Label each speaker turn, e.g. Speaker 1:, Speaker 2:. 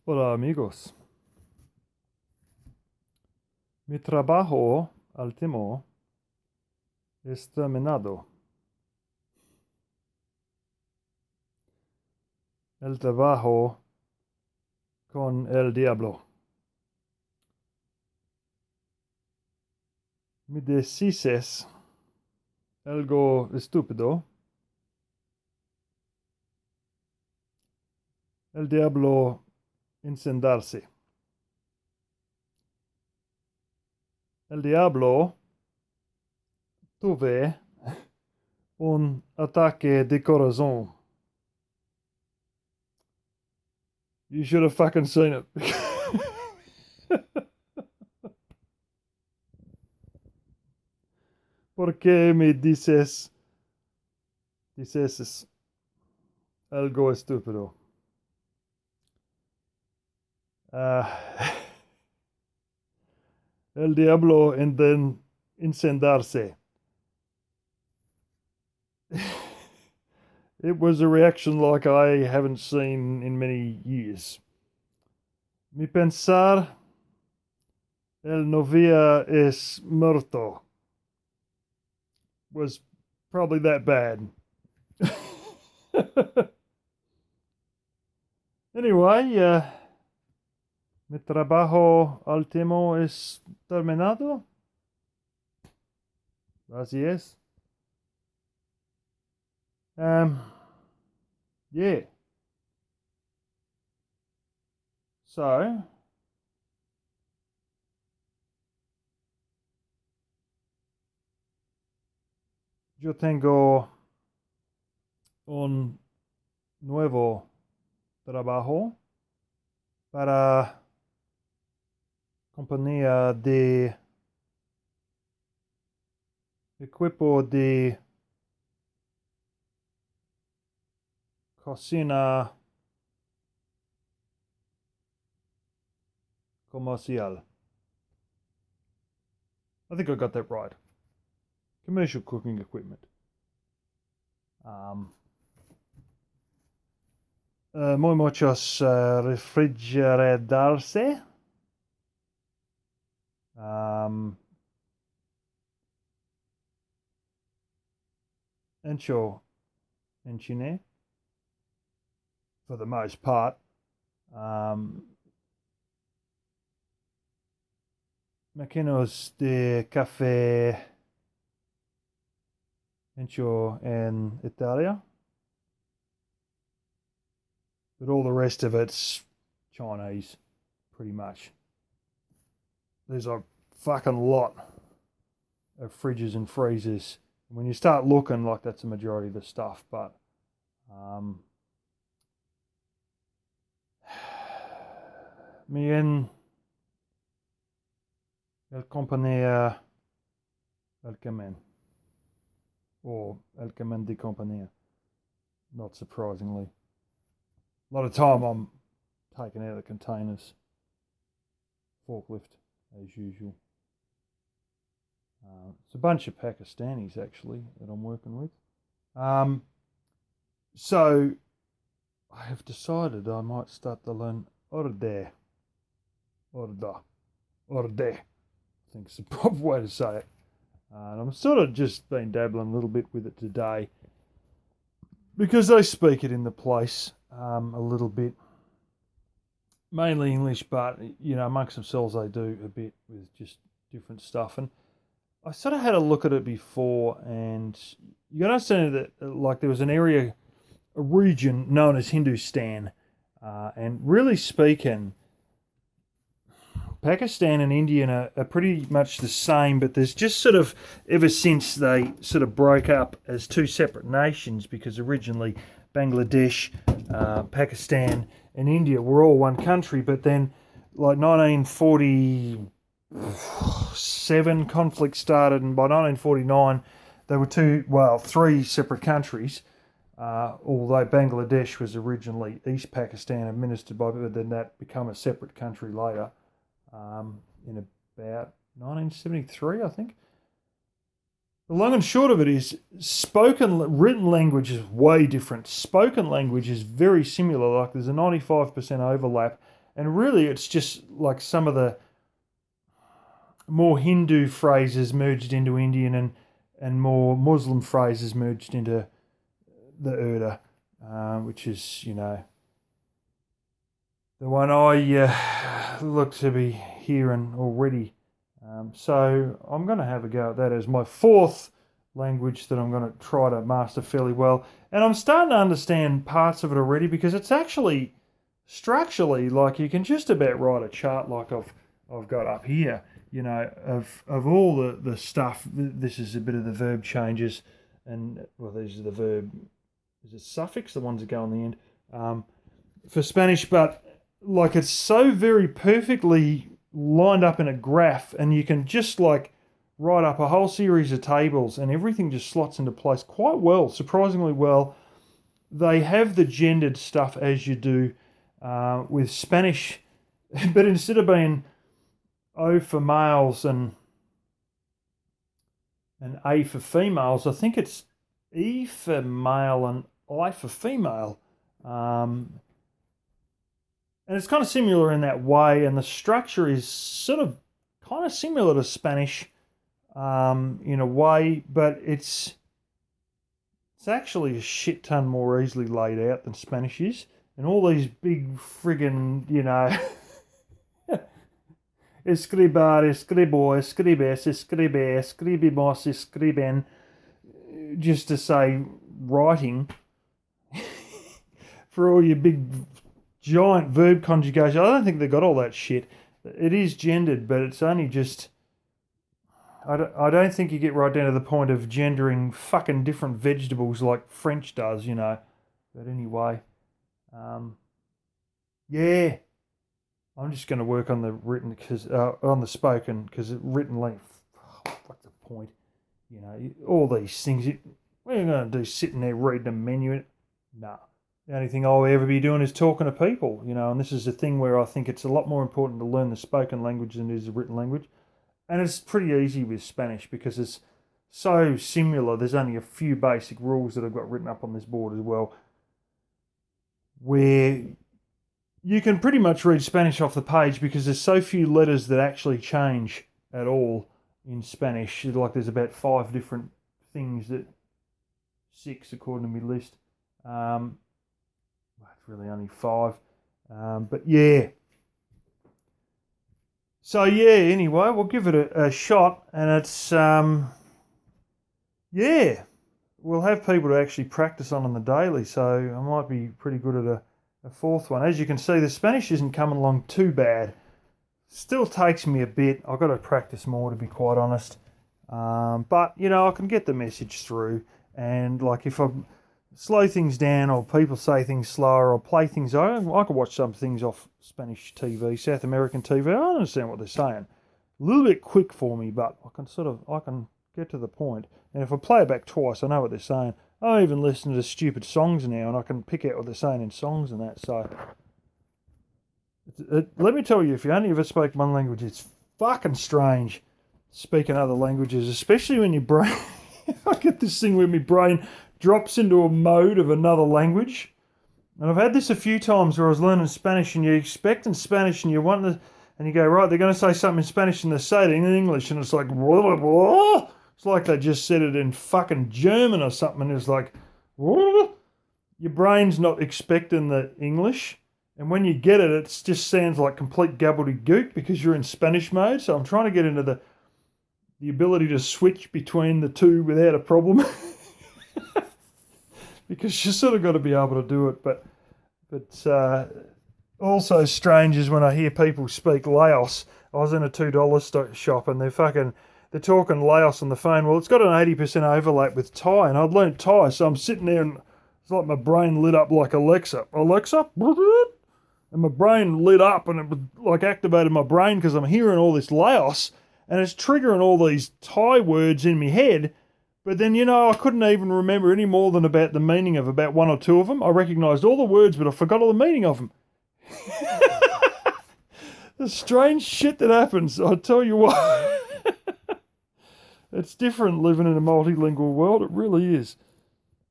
Speaker 1: Hola amigos. Mi trabajo último es terminado. El trabajo con el diablo. Me dices algo estúpido. El diablo encenderse. El diablo tuve un ataque de corazón. You should have fucking seen it. ¿Por qué me dices algo estúpido? El diablo encenderse. It was a reaction like I haven't seen in many years. Mi pensar, el novia es muerto, was probably that bad. Anyway, mi trabajo último es terminado. Así es. Yeah. So, yo tengo un nuevo trabajo para compañía de equipo de cocina comercial. I think I got that right. Commercial cooking equipment. Muy muchos refrigerarse. Enchine, for the most part. Máquinas de café hecho en Italia. But all the rest of it's Chinese, pretty much. There's a fucking lot of fridges and freezers. When you start looking, like that's the majority of the stuff, but me en el compañía el Camen, or el Camen de compañía, not surprisingly. A lot of time I'm taking out the containers, forklift as usual. It's a bunch of Pakistanis actually that I'm working with. So I have decided I might start to learn Urdu. I think it's the proper way to say it. And I'm sort of just been dabbling a little bit with it today because they speak it in the place a little bit. Mainly English, but amongst themselves they do a bit with just different stuff. And I sort of had a look at it before, and you got to understand that like there was a region known as Hindustan, and really speaking, Pakistan and India are pretty much the same, but there's just sort of, ever since they sort of broke up as two separate nations, because originally Bangladesh, Pakistan and India were all one country, but then like 1947 conflict started, and by 1949 they were three separate countries, although Bangladesh was originally East Pakistan administered by, but then that became a separate country later. In about 1973, I think. The long and short of it is written language is way different. Spoken language is very similar, like there's a 95% overlap, And really it's just like some of the more Hindu phrases merged into Indian and more Muslim phrases merged into the Urdu, which is, the one I look to be hearing already. So I'm going to have a go at that as my fourth language that I'm going to try to master fairly well. And I'm starting to understand parts of it already because it's actually structurally like you can just about write a chart like I've got up here, of all the stuff. This is a bit of the verb changes, and well, these are the verb. Is it suffix? The ones that go on the end for Spanish, but like it's so very perfectly lined up in a graph, and you can just like write up a whole series of tables, and everything just slots into place quite well, surprisingly well. They have the gendered stuff as you do with Spanish, but instead of being O for males and A for females, I think it's E for male and I for female. And it's kind of similar in that way, and the structure is sort of kind of similar to Spanish in a way, but it's actually a shit ton more easily laid out than Spanish is. And all these big friggin', escribar, escribo, escribes, escribe, escribimos, escriben, just to say writing, for all your big giant verb conjugations. I don't think they've got all that shit. It is gendered, but it's only just... I don't think you get right down to the point of gendering fucking different vegetables like French does, But anyway, yeah, I'm just going to work on the written on the spoken, because written length. What's the point? All these things. What are you going to do? Sitting there reading a menu? No. The only thing I'll ever be doing is talking to people, And this is a thing where I think it's a lot more important to learn the spoken language than it is the written language. And it's pretty easy with Spanish because it's so similar. There's only a few basic rules that I've got written up on this board as well, where you can pretty much read Spanish off the page because there's so few letters that actually change at all in Spanish. Like there's about 5 different things 6 according to my list. It's really only 5. But yeah. So yeah, anyway, we'll give it a shot, and it's, we'll have people to actually practice on the daily, so I might be pretty good at a fourth one. As you can see, the Spanish isn't coming along too bad. Still takes me a bit. I've got to practice more, to be quite honest. But, I can get the message through, and like if I slow things down or people say things slower or play things, I can watch some things off Spanish TV, South American TV. I understand what they're saying. A little bit quick for me, but I can get to the point. And if I play it back twice, I know what they're saying. I even listen to stupid songs now, and I can pick out what they're saying in songs and that. So let me tell you, if you only ever spoke one language, it's fucking strange speaking other languages, especially when your brain... I get this thing where my brain drops into a mode of another language. And I've had this a few times where I was learning Spanish, and you're expecting Spanish and you want to, and you go, right, they're going to say something in Spanish and they say it in English, and it's like, blah, blah, blah. It's like they just said it in fucking German or something, and it's like, blah. Your brain's not expecting the English, and when you get it, it just sounds like complete gobbledygook because you're in Spanish mode. So I'm trying to get into the ability to switch between the two without a problem. Because you sort of got to be able to do it, but also strange is when I hear people speak Laos. I was in a $2 shop and they're talking Laos on the phone. Well, it's got an 80% overlap with Thai, and I'd learnt Thai, so I'm sitting there and it's like my brain lit up like Alexa, and my brain lit up and it like activated my brain because I'm hearing all this Laos and it's triggering all these Thai words in my head. But then, I couldn't even remember any more than about the meaning of about 1 or 2 of them. I recognised all the words, but I forgot all the meaning of them. The strange shit that happens, I'll tell you what. It's different living in a multilingual world, it really is.